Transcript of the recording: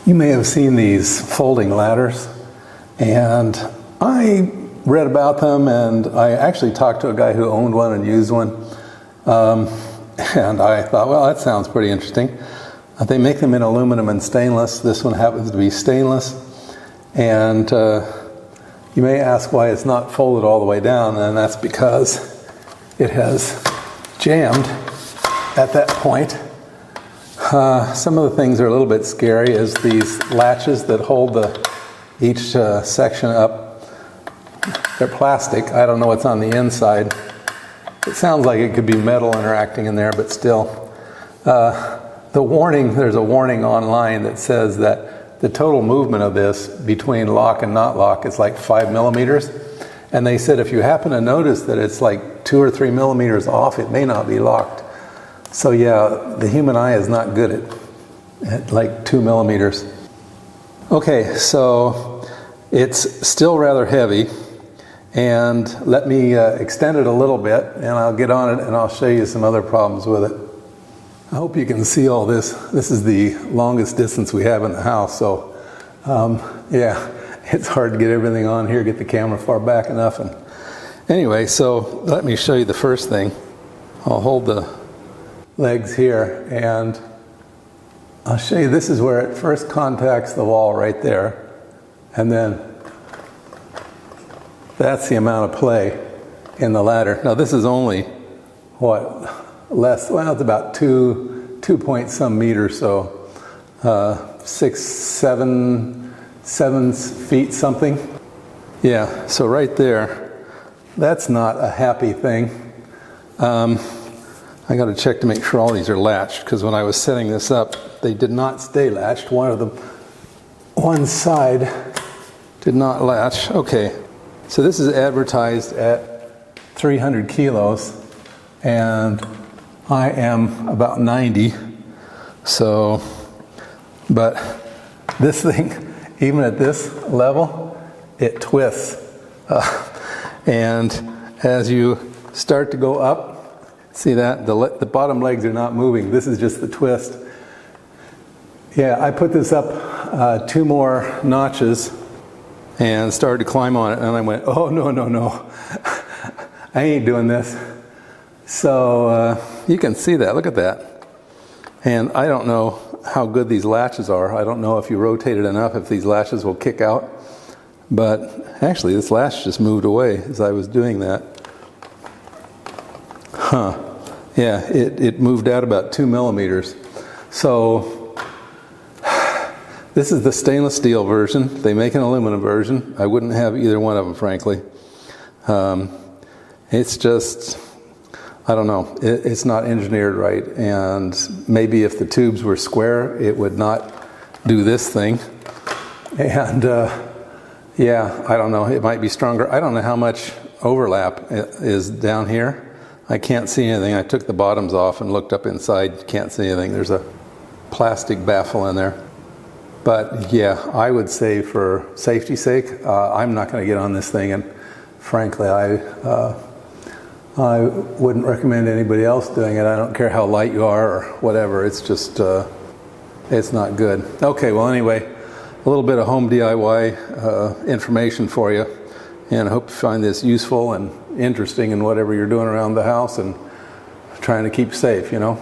You may have seen these folding ladders, and I read about them, and I actually talked to a guy who owned one and used one, and I thought, well, that sounds pretty interesting. They make them in aluminum and stainless. This one happens to be stainless, and you may ask why it's not folded all the way down, and that's because it has jammed at that point. Some of the things that are a little bit scary is these latches that hold each section up. They're plastic. I don't know what's on the inside. It sounds like it could be metal interacting in there, but still. There's a warning online that says that the total movement of this between lock and not lock is like 5 millimeters. And they said if you happen to notice that it's like 2 or 3 millimeters off, it may not be locked. So yeah, the human eye is not good at like 2 millimeters. Okay, so it's still rather heavy, and let me extend it a little bit, and I'll get on it and I'll show you some other problems with it. I hope you can see all this. This is the longest distance we have in the house, so yeah, it's hard to get everything on here, get the camera far back enough. And anyway, so let me show you the first thing. I'll hold the legs here, and I'll show you. This is where it first contacts the wall right there, and then that's the amount of play in the ladder. Now this is only less, well, it's about 2 point some meters, so 6, 7 feet something. Yeah, so right there, that's not a happy thing. I got to check to make sure all these are latched, because when I was setting this up, they did not stay latched. One side did not latch. Okay, so this is advertised at 300 kilos, and I am about 90. So, but this thing, even at this level, it twists. And as you start to go up, see that? The bottom legs are not moving. This is just the twist. Yeah, I put this up 2 more notches and started to climb on it, and I went, oh, no. I ain't doing this. So you can see that. Look at that. And I don't know how good these latches are. I don't know if you rotate it enough, if these latches will kick out. But actually, this latch just moved away as I was doing that. Huh. Yeah, it moved out about 2 millimeters. So this is the stainless steel version. They make an aluminum version. I wouldn't have either one of them, frankly. It's just, I don't know. It's not engineered right. And maybe if the tubes were square, it would not do this thing. And yeah, I don't know. It might be stronger. I don't know how much overlap is down here. I can't see anything. I took the bottoms off and looked up inside. Can't see anything. There's a plastic baffle in there. But yeah, I would say for safety's sake, I'm not going to get on this thing. And frankly, I wouldn't recommend anybody else doing it. I don't care how light you are or whatever. It's just, it's not good. Okay, well anyway, a little bit of home DIY information for you. And I hope you find this useful and interesting in whatever you're doing around the house and trying to keep safe, you know.